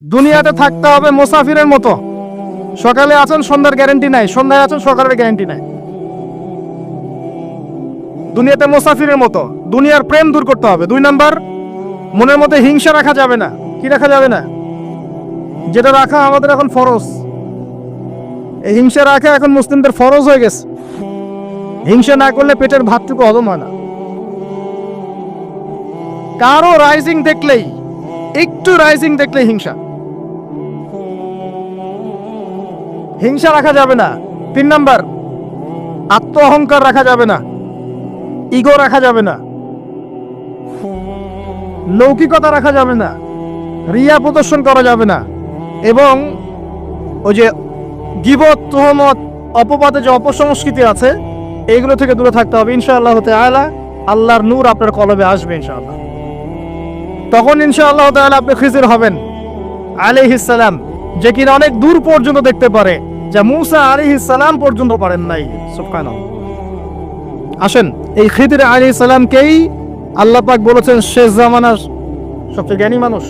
দুনিয়াতে থাকতে হবে মুসাফিরের মতো। সকালে আছেন, সন্ধ্যার গ্যারান্টি নাই, সন্ধ্যায় আছেন, সকালের গ্যারান্টি নাই। দুনিয়াতে মুসাফিরের মতো। দুনিয়ার প্রেম দূর করতে হবে। 2 নাম্বার, মনের মধ্যে হিংসা রাখা যাবে না। কি রাখা যাবে না? যেটা রাখা আমাদের এখন ফরজ। এই হিংসা রাখা এখন মুসলিমদের ফরজ হয়ে গেছে। হিংসা না করলে পেটের ভাতটুকু হজম হয় না। কারো রাইজিং দেখলেই, একটু রাইজিং দেখলেই হিংসা। হিংসা রাখা যাবে না। 3 নাম্বার, আত্ম অহংকার রাখা যাবে না, ইগো রাখা যাবে না, লৌকিকতা রাখা যাবে না, রিয়া প্রদর্শন করা যাবে না, এবং ওই যে গীবত, তুহমত, অপবাদে যে অপসংস্কৃতি আছে এইগুলো থেকে দূরে থাকতে হবে। ইনশাআল্লাহ তাআলা আল্লাহর নূর আপনার কলবে আসবে ইনশাআল্লাহ। তখন ইনশাআল্লাহ তাআলা আপনি খিজির হবেন আলাইহিস সালাম, যে কিনা অনেক দূর পর্যন্ত দেখতে পারে, যা মূসা আলাইহিস সালাম পর্যন্ত পারেন নাই। সুবহানাল্লাহ। আসেন, এই খিদির আলাইহিস সালামকেই আল্লাহ পাক বলেছেন শেষ জামানার সবচেয়ে জ্ঞানী মানুষ।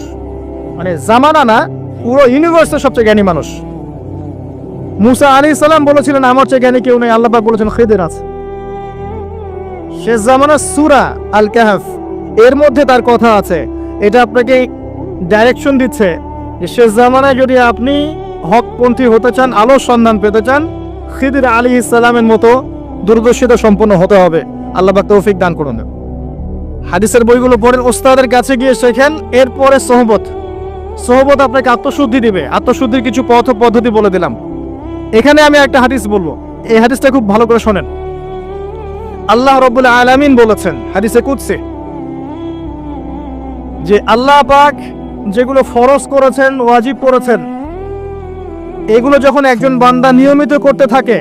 মানে জামানা না, পুরো ইউনিভার্সের সবচেয়ে জ্ঞানী মানুষ। মূসা আলাইহিস সালাম বলেছিলেন আমার চেয়ে জ্ঞানী কেউ নেই, আল্লাহ পাক বলেছেন খিদির আছে। শেষ জামানার সূরা আল কাহফ এর মধ্যে তার কথা আছে। এটা আপনাকে ডাইরেকশন দিচ্ছে যে শেষ জামানায় যদি আপনি হকপন্থী হতে চান, আলোর সন্ধান পেতে চান, খিদির আলাইহিস সালামের মতো দূরদর্শিতা সম্পন্ন হতে হবে। আল্লাহ পাক তৌফিক দান করুন। হাদিসের বইগুলো পড়েন, ওস্তাদের কাছে গিয়ে শেখেন। এরপরে সোহবত আপনাকে আত্মশুদ্ধি দিবে। আত্মশুদ্ধির কিছু পথ পদ্ধতি বলে দিলাম। এখানে আমি একটা হাদিস বলবো, এই হাদিসটা খুব ভালো করে শোনেন। আল্লাহ রাব্বুল আলামিন বলেছেন হাদিসে কুদসি যে আল্লাহ পাক যেগুলো ফরজ করেছেন, ওয়াজিব করেছেন, এগুলো যখন একজন বান্দা নিয়মিত করতে থাকে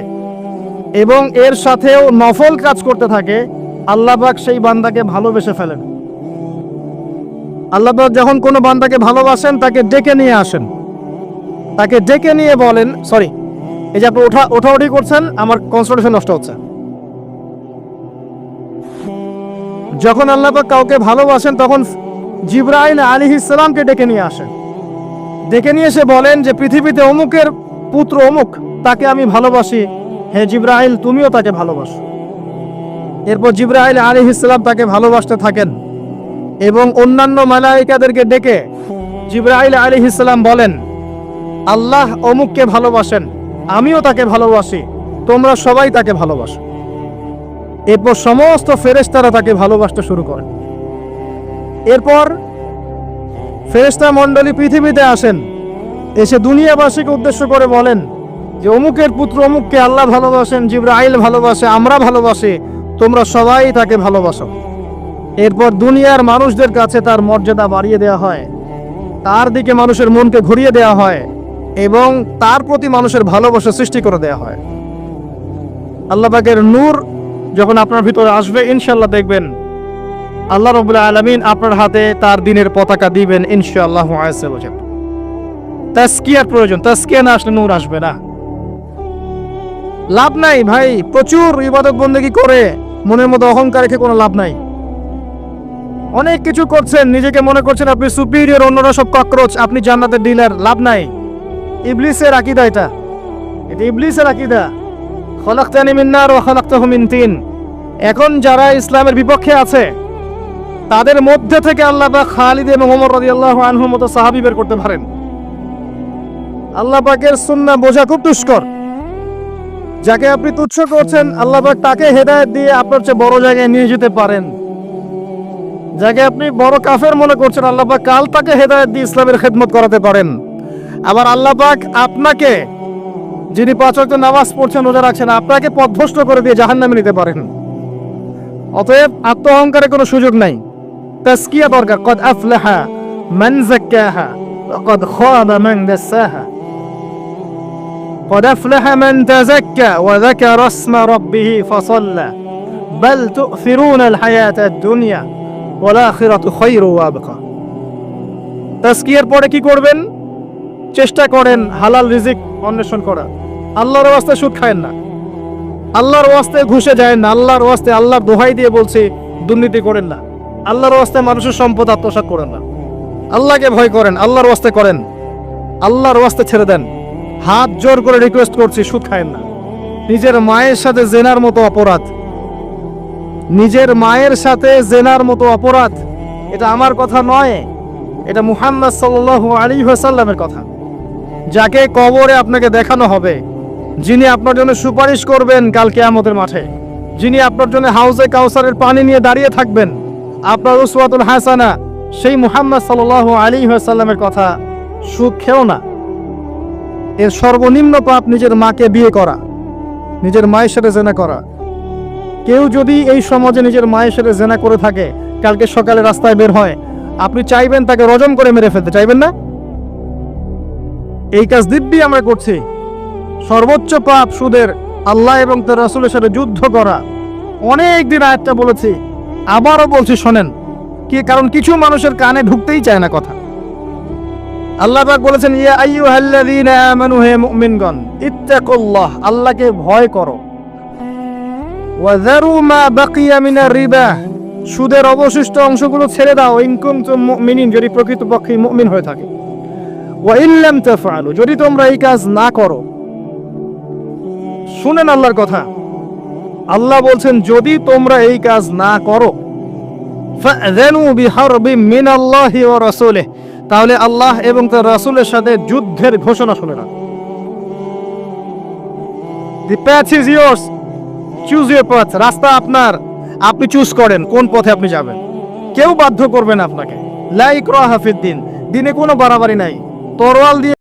এবং এর সাথেও নফল কাজ করতে থাকে, আল্লাহ পাক সেই বান্দাকে ভালোবেসে ফেলেন। আল্লাহ পাক যখন কোনো বান্দাকে ভালোবাসেন তাকে ডেকে নিয়ে আসেন, তাকে ডেকে নিয়ে বলেন, সরি, এই যে আপনি ওঠাউঠি করছেন, আমার কনসেন্ট্রেশন নষ্ট হচ্ছে। যখন আল্লাহ পাক কাউকে ভালোবাসেন তখন জিবরাইল আলাইহিস সালামকে ডেকে নিয়ে আসেন। ডেকে নিয়ে এসে বলেন যে পৃথিবীতে অমুকের পুত্র অমুক, তাকে আমি ভালোবাসি, হে জিবরাইল তুমিও তাকে ভালোবাসো। এরপর জিবরাইল আলাইহিস সালাম তাকে ভালোবাসতে থাকেন এবং অন্যান্য মালায়েকাদেরকে ডেকে জিবরাইল আলাইহিস সালাম বলেন আল্লাহ অমুককে ভালোবাসেন, আমিও তাকে ভালোবাসি, তোমরা সবাই তাকে ভালোবাসো। এরপর সমস্ত ফেরেশতারা তাকে ভালোবাসতে শুরু করেন। এরপর ফেরেশতা মণ্ডলী পৃথিবীতে আসেন, এসে দুনিয়াবাসীকে উদ্দেশ্য করে বলেন যে অমুকের পুত্র অমুককে আল্লাহ ভালোবাসেন, জিবরাইল ভালোবাসে, আমরা ভালোবাসি, তোমরা সবাই তাকে ভালোবাসো। এরপর দুনিয়ার মানুষদের কাছে তার মর্যাদা বাড়িয়ে দেওয়া হয়, তার দিকে মানুষের মনকে ঘুরিয়ে দেওয়া হয় এবং তার প্রতি মানুষের ভালোবাসা সৃষ্টি করে দেওয়া হয়। আল্লাহ পাকের নূর যখন আপনার ভিতরে আসবে, ইনশাআল্লাহ দেখবেন আল্লাহ রাব্বুল আলামিন আপনার হাতে তার দ্বীনের পতাকা দিবেন ইনশাআল্লাহ আযজা ওয়া জাল। তাসকিয়ার প্রয়োজন, তাসকিয়া না আসলে নূর আসবে না। লাভ নাই ভাই, প্রচুর ইবাদত বন্দেগী করে মনের মধ্যে অহংকার রেখে কোনো লাভ নাই। অনেক কিছু করছেন, নিজেকে মনে করছেন আপনি সুপিরিয়র, অন্যরা সব ককরোচ, আপনি জান্নাতের ডিলার, লাভ নাই। ইবলিসের আকীদা এটা ইবলিসের আকীদা। খলাকতানি মিন নার ওয়া খলাকতাহু মিন তিন। এখন যারা ইসলামের বিপক্ষে আছে তাদের মধ্যে থেকে আল্লাহ পাক খালিদ এবং ওমর রাদিয়াল্লাহু আনহুর মতো সাহাবী বের করতে পারেন। আল্লাহ পাকের সুন্নাহ বোঝা খুব দুষ্কর। যাকে আপনি তুচ্ছ করছেন আল্লাহ পাক তাকে হেদায়েত দিয়ে আপনার চেয়ে বড় জায়গায় নিয়ে যেতে পারেন। যাকে আপনি বড় কাফের মনে করছেন আল্লাহ পাক কাল তাকে হেদায়েত দিয়ে ইসলামের খেদমত করাতে পারেন। আবার আল্লাহ পাক আপনাকে, যিনি 5 ওয়াক্ত নামাজ পড়ছেন, রোজা রাখছেন, আপনাকে পথভ্রষ্ট করে দিয়ে জাহান্নামে নিতে পারেন। অতএব আত্ম অহংকারে কোনো সুযোগ নাই। তাসকিয়া দরকার। কদ আফলাহা মান যাক্কাহা ওয়া কদ খাবা মান দাসাহা। قد أفلح من تزكى وذكر اسم ربه فصلى بل تؤثرون الحياة الدنيا والآخرة خير وأبقى। তাসকিয়ার পরে কি করবেন? চেষ্টা করেন হালাল রিজিক অন্বেষণ করা। আল্লাহর ওয়াস্তে সুদ খায়েন না, আল্লাহর ওয়াস্তে ঘুষে যায় না, আল্লাহর ওয়াস্তে আল্লাহর দোহাই দিয়ে বলছি দুর্নীতি করেন না, আল্লাহর ওয়াস্তে মানুষের সম্পদ আত্মসাৎ করেন না। আল্লাহকে ভয় করেন, আল্লাহর ওয়াস্তে করেন। আল্লাহর ওয়াস্তে ছেড়ে দেন। হাত জোর করে রিকোয়েস্ট করছি, সুদ খায়েন না। নিজের মায়ের সাথে জেনার মতো অপরাধ, নিজের মায়ের সাথে জেনার মতো অপরাধ। এটা আমার কথা নয়, এটা মুহাম্মদ সাল্লাল্লাহু আলাইহি ওয়াসাল্লামের কথা, যাকে কবরে আপনাকে দেখানো হবে, যিনি আপনার জন্য সুপারিশ করবেন কাল কিয়ামতের মাঠে, যিনি আপনার জন্য হাউজে কাউসারের পানি নিয়ে দাঁড়িয়ে থাকবেন, আপনার উসওয়াতুল হাসানা, সেই মুহাম্মদ সাল্লাল্লাহু আলাইহি ওয়াসাল্লামের কথা। সুদ খেও না। এর সর্বনিম্ন পাপ নিজের মাকে বিয়ে করা, নিজের মায়ের সাথে জেনা করা। কেউ যদি এই সমাজে নিজের মায়ের সাথে জেনা করে থাকে, কালকে সকালে রাস্তায় বের হয়, আপনি চাইবেন তাকে রজম করে মেরে ফেলতে, চাইবেন না? এই কাজ দিব্যি আমরা করছি। সর্বোচ্চ পাপ সুদের, আল্লাহ এবং তার রাসূলের সাথে যুদ্ধ করা। অনেক দিন আয়াতটা বলেছি, আবারও বলছি, শোনেন কি, কারণ কিছু মানুষের কানে ঢুকতেই চায় না কথা। আল্লাহ পাক বলেছেন, ইয়া আইয়ুহাল্লাযীনা আমানু, হে মুমিনগণ, ইত্তাকুল্লাহ, আল্লাহকে ভয় করো। ওয়া যারু মা বাকিয়া মিনার রিবা, সুদের অবশিষ্ট অংশগুলো ছেড়ে দাও। ইন কুনতুম মুমিনিন, যদি প্রকৃতপক্ষে মুমিন হয়ে থাকে। ওয়া ইল্লাম তাফআলু, যদি তোমরা এই কাজ না করো। শুনেন আল্লাহর কথা, আল্লাহ বলছেন যদি তোমরা এই কাজ না করো, ফাযানু বিহারবিম মিনাল্লাহি ওয়া রাসূলিহি, তাহলে আল্লাহ এবং তার রাসূলের সাথে যুদ্ধের ঘোষণা শুনে না। The path is yours, choose your path, রাস্তা আপনার, আপনি চুজ করেন কোন পথে আপনি যাবেন। কেউ বাধ্য করবে না আপনাকে। লা ইকরাহা ফিদ দ্বীন, দ্বীনে কোনো বাড়াবাড়ি নাই। তরোয়াল দিয়ে